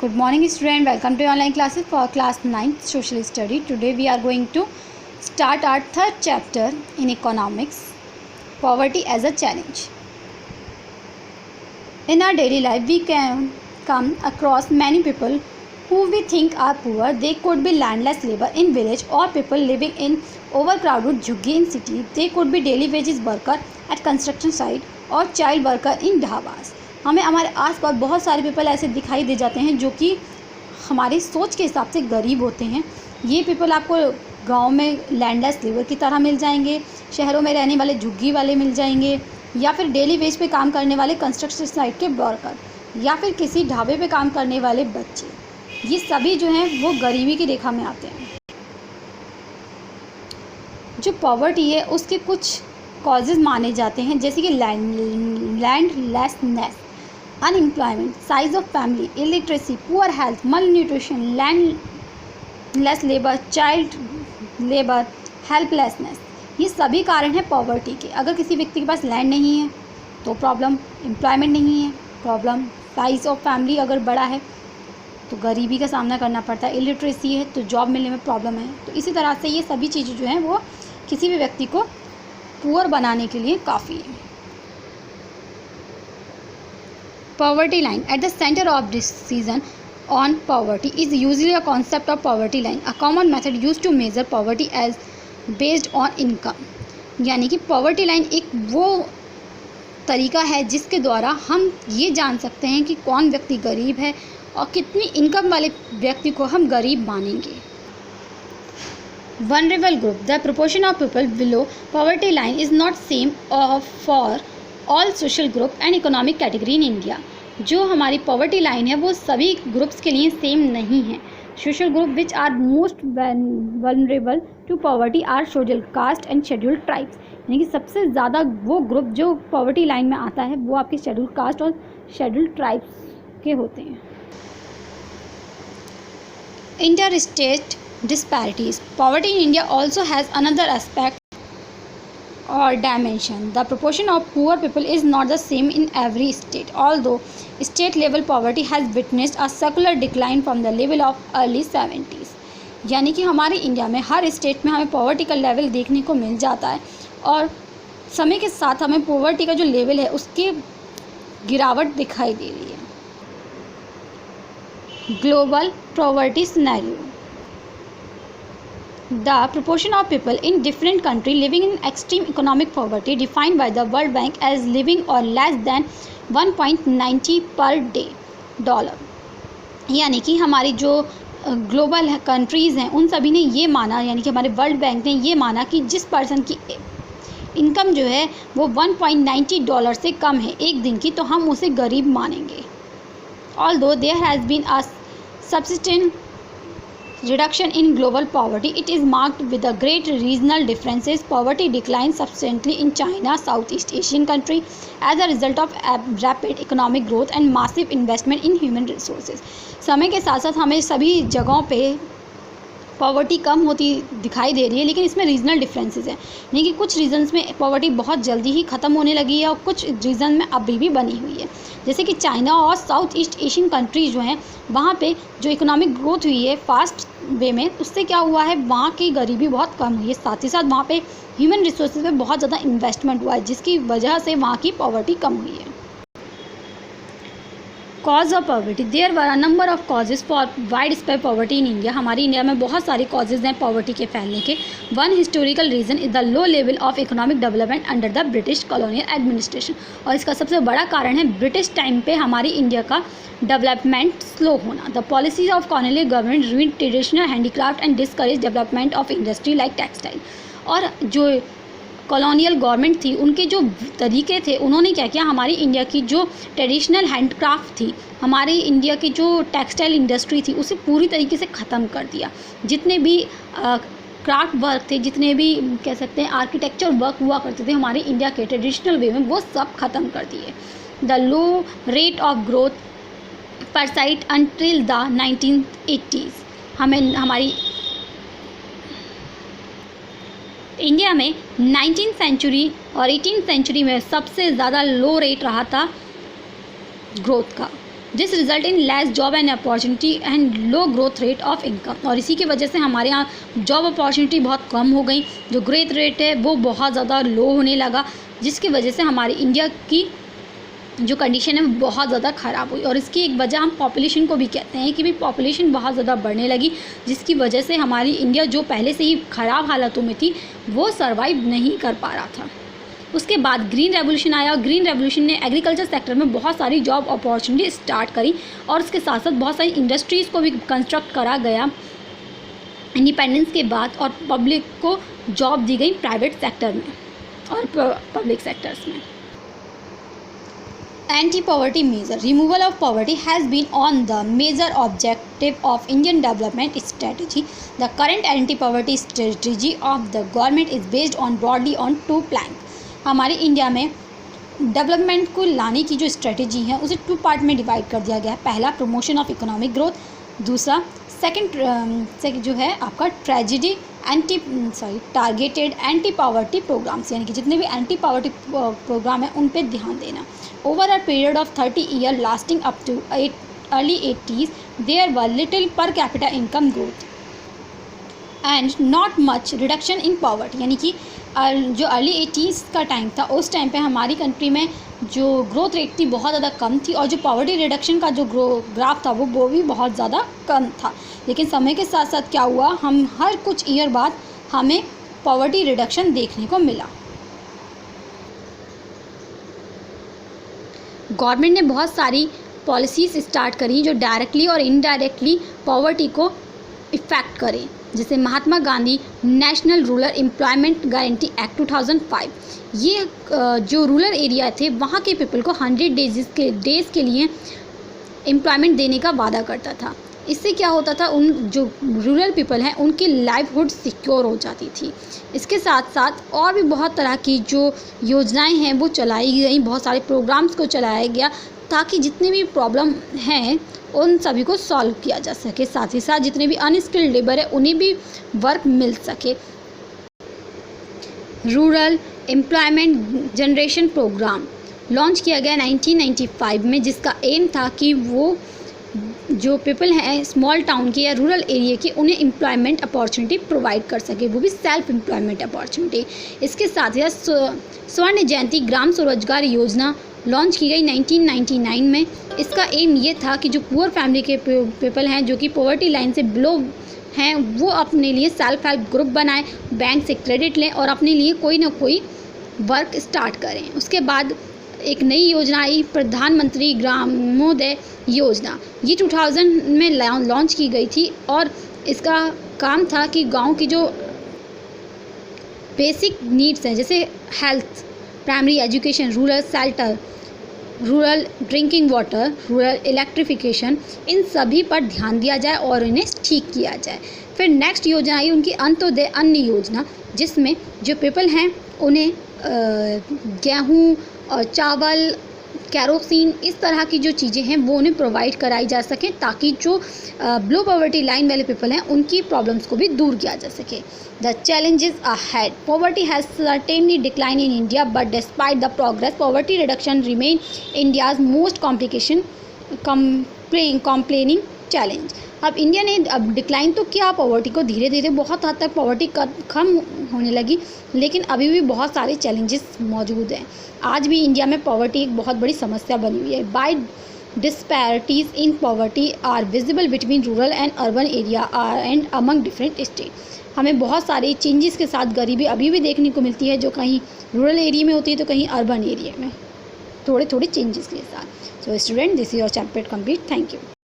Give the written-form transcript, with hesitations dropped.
Good morning student, welcome to online classes for class 9th social study. Today we are going to start our third chapter in economics, poverty as a challenge. In our daily life we can come across many people who we think are poor. They could be landless labor in village or people living in overcrowded jhuggi in city. They could be daily wages worker at construction site or child worker in dhabas. हमें हमारे आसपास बहुत सारे people ऐसे दिखाई दे जाते हैं जो कि हमारी सोच के हिसाब से गरीब होते हैं. ये पीपल आपको गांव में लैंडलेस लेबर की तरह मिल जाएंगे, शहरों में रहने वाले झुग्गी वाले मिल जाएंगे, या फिर डेली वेज पे काम करने वाले कंस्ट्रक्शन साइट के वर्कर, या फिर किसी ढाबे पे काम करने वाले बच्चे. ये सभी जो हैं वो गरीबी की रेखा में आते हैं. जो पॉवर्टी है उसके कुछ कॉजेज़ माने जाते हैं, जैसे कि landlessness, unemployment, size of family, illiteracy, poor health, malnutrition, landless labour, child labour, helplessness. ये सभी कारण हैं पॉवर्टी के. अगर किसी व्यक्ति के पास लैंड नहीं है तो प्रॉब्लम, एम्प्लॉयमेंट नहीं है प्रॉब्लम, साइज ऑफ फैमिली अगर बड़ा है तो गरीबी का सामना करना पड़ता है, इलिटरेसी है तो जॉब मिलने में प्रॉब्लम है. तो इसी तरह से ये सभी चीज़ें जो हैं वो किसी भी व्यक्ति को पुअर बनाने के लिए काफ़ी है. Poverty line. At the center of decision on poverty is usually a concept of poverty line, a common method used to measure poverty as based on income. यानी कि poverty line एक वो तरीका है जिसके द्वारा हम ये जान सकते हैं कि कौन व्यक्ति गरीब है और कितनी इनकम वाले व्यक्ति को हम गरीब मानेंगे. Vulnerable group. The proportion of people below poverty line is not same for all social group and economic category in India. जो हमारी पॉवर्टी लाइन है वो सभी ग्रुप्स के लिए सेम नहीं है. Social group which are most vulnerable to poverty are social caste and scheduled tribes. यानी कि सबसे ज़्यादा वो ग्रुप जो पॉवर्टी लाइन में आता है वो आपके शेड्यूल्ड कास्ट और शेड्यूल्ड ट्राइब्स के होते हैं. Inter state disparities. Poverty in India also has another aspect or dimension. The proportion of poor people is not the same in every state, although state level poverty has witnessed a secular decline from the level of early 70s. यानी कि हमारे India में हर state में हमें poverty का level देखने को मिल जाता है और समय के साथ हमें पॉवर्टी का जो लेवल है उसकी गिरावट दिखाई दे रही है. Global poverty scenario. The proportion of people in different countries living in extreme economic poverty defined by the World Bank as living or less than 1.90 per day $. यानी कि हमारी जो ग्लोबल कंट्रीज़ हैं उन सभी ने ये माना, यानी कि हमारे वर्ल्ड बैंक ने ये माना कि जिस पर्सन की इनकम जो है वो $1.90 से कम है एक दिन की तो हम उसे गरीब मानेंगे. Although there has been a substantial reduction in global poverty, it is marked with a great regional differences. Poverty declined substantially in China, Southeast Asian country as a result of rapid economic growth and massive investment in human resources. समय के साथ साथ हमें सभी जगहों पे poverty कम होती दिखाई दे रही है, लेकिन इसमें रीजनल डिफरेंसेस हैं. यानी कि कुछ रीजन्स में पॉवर्टी बहुत जल्दी ही ख़त्म होने लगी है और कुछ रीजन में अभी भी बनी हुई है. जैसे कि चाइना और साउथ ईस्ट एशियन कंट्रीज जो हैं वहाँ पे जो इकोनॉमिक ग्रोथ हुई है फास्ट वे में, उससे क्या हुआ है वहाँ की गरीबी बहुत कम हुई है. साथ ही साथ वहाँ पे ह्यूमन रिसोर्सेज पे बहुत ज़्यादा इन्वेस्टमेंट हुआ है जिसकी वजह से वहाँ की पॉवर्टी कम हुई है. Cause of poverty. There were a number of causes for wide spread poverty in India. हमारी इंडिया में बहुत सारे कॉजेज़ हैं पॉवर्टी के फैलने के. One historical reason is the low level of economic development under the British colonial administration. और इसका सबसे बड़ा कारण है ब्रिटिश टाइम पे हमारी इंडिया का डेवलपमेंट स्लो होना. The policies of colonial government ruined traditional handicraft and discourage development of industry like textile. और जो कॉलोनियल गवर्नमेंट थी उनके जो तरीके थे उन्होंने क्या किया, हमारी इंडिया की जो ट्रेडिशनल हैंडक्राफ्ट थी, हमारी इंडिया की जो टेक्सटाइल इंडस्ट्री थी उसे पूरी तरीके से ख़त्म कर दिया. जितने भी क्राफ्ट वर्क थे, जितने भी कह सकते हैं आर्किटेक्चर वर्क हुआ करते थे हमारी इंडिया के ट्रेडिशनल वे में, वो सब ख़त्म कर दिए. The low rate of growth persisted until the 1980s. हमें हमारी इंडिया में 19th सेंचुरी और 18th सेंचुरी में सबसे ज़्यादा लो रेट रहा था ग्रोथ का. This result in less job and opportunity and low growth rate of income. और इसी की वजह से हमारे यहाँ जॉब अपॉर्चुनिटी बहुत कम हो गई, जो ग्रोथ रेट है वो बहुत ज़्यादा लो होने लगा, जिसकी वजह से हमारी इंडिया की जो कंडीशन है वो बहुत ज़्यादा ख़राब हुई। और इसकी एक वजह हम पॉपुलेशन को भी कहते हैं कि भाई पॉपुलेशन बहुत ज़्यादा बढ़ने लगी, जिसकी वजह से हमारी इंडिया जो पहले से ही ख़राब हालातों में थी वो सर्वाइव नहीं कर पा रहा था। उसके बाद ग्रीन रेवोल्यूशन आया, और ग्रीन रेवोल्यूशन ने एग्रीकल्चर सेक्टर में बहुत सारी जॉब अपॉर्चुनिटी स्टार्ट करी, और उसके साथ साथ बहुत सारी इंडस्ट्रीज़ को भी कंस्ट्रक्ट करा गया इंडिपेंडेंस के बाद, और पब्लिक को जॉब दी गई प्राइवेट सेक्टर में और पब्लिक सेक्टर्स में। Anti-poverty measure. Removal of poverty has been on the major objective of Indian development strategy. The current anti-poverty strategy of the government is based on broadly on 2 planks. हमारे India में development को लाने की जो strategy है उसे 2 part में divide कर दिया गया है। पहला प्रमोशन ऑफ इकोनॉमिक ग्रोथ, दूसरा सेकंड जो है आपका टारगेटेड एंटी पावर्टी प्रोग्राम्स, यानी कि जितने भी एंटी पावर्टी प्रोग्राम है उन पे ध्यान देना। Over a period of 30 year lasting up to early 80s there were little per capita income growth and not much reduction in poverty, यानी कि जो अर्ली 80s का टाइम था उस टाइम पे हमारी कंट्री में जो ग्रोथ रेट थी बहुत ज़्यादा कम थी, और जो पॉवर्टी रिडक्शन का जो ग्राफ था वो भी बहुत ज़्यादा कम था। लेकिन समय के साथ साथ क्या हुआ, हम हर कुछ ईयर बाद हमें पॉवर्टी रिडक्शन देखने को मिला। गवर्नमेंट ने बहुत सारी पॉलिसीज़ स्टार्ट करी जो डायरेक्टली और इनडायरेक्टली पॉवर्टी को इफ़ेक्ट करें, जैसे Mahatma Gandhi National Rural Employment Guarantee Act 2005। ये जो रूरल एरिया थे वहाँ के पीपल को 100 डेज़ के लिए एम्प्लॉयमेंट देने का वादा करता था। इससे क्या होता था, उन जो रूरल पीपल हैं उनकी लाइवहुड सिक्योर हो जाती थी। इसके साथ साथ और भी बहुत तरह की जो योजनाएं हैं वो चलाई गई, बहुत सारे प्रोग्राम्स को चलाया गया ताकि जितने भी प्रॉब्लम हैं उन सभी को सॉल्व किया जा सके। साथ ही साथ जितने भी अनस्किल्ड लेबर है उन्हें भी वर्क मिल सके। Rural employment generation program launch किया गया 1995 में, जिसका एम था कि वो जो पीपल हैं स्मॉल टाउन के या रूरल एरिया के उन्हें एम्प्लॉयमेंट अपॉर्चुनिटी प्रोवाइड कर सके, वो भी सेल्फ एम्प्लॉयमेंट अपॉर्चुनिटी। इसके साथ ही स्वर्ण जयंती ग्राम स्वरोजगार योजना लॉन्च की गई 1999 में। इसका एम ये था कि जो पुअर फैमिली के पीपल हैं जो कि पॉवर्टी लाइन से बिलो हैं वो अपने लिए सेल्फ हेल्प ग्रुप बनाएं, बैंक से क्रेडिट लें और अपने लिए कोई ना कोई वर्क स्टार्ट करें। उसके बाद एक नई योजना आई, प्रधानमंत्री ग्रामोदय योजना। ये 2000 में लॉन्च की गई थी और इसका काम था कि गांव की जो बेसिक नीड्स हैं जैसे health, primary education, rural shelter, rural drinking water, rural electrification, इन सभी पर ध्यान दिया जाए और इन्हें ठीक किया जाए। फिर नेक्स्ट योजना आई उनकी अंत्योदय अन्न योजना, जिसमें जो पीपल हैं उन्हें गेहूँ और चावल, कैरोसिन, इस तरह की जो चीज़ें हैं वो उन्हें प्रोवाइड कराई जा सकें ताकि जो बिलो पॉवर्टी लाइन वाले पीपल हैं उनकी प्रॉब्लम्स को भी दूर किया जा सके। The challenges ahead, poverty has certainly decline in India but despite the progress poverty reduction remain India's most complaining challenge. अब इंडिया ने अब डिक्लाइन तो किया पॉवर्टी को, धीरे धीरे बहुत हद तक पॉवर्टी कम होने लगी, लेकिन अभी भी बहुत सारे चैलेंजेस मौजूद हैं। आज भी इंडिया में पॉवर्टी एक बहुत बड़ी समस्या बनी हुई है। By disparities in poverty are visible between rural and urban area and among different state. हमें बहुत सारे चेंजेस के साथ गरीबी अभी भी देखने को मिलती है, जो कहीं रूरल एरिया में होती है तो कहीं अर्बन एरिया में, थोड़े थोड़े चेंजेस के साथ। So student, this is your chapter complete. Thank you.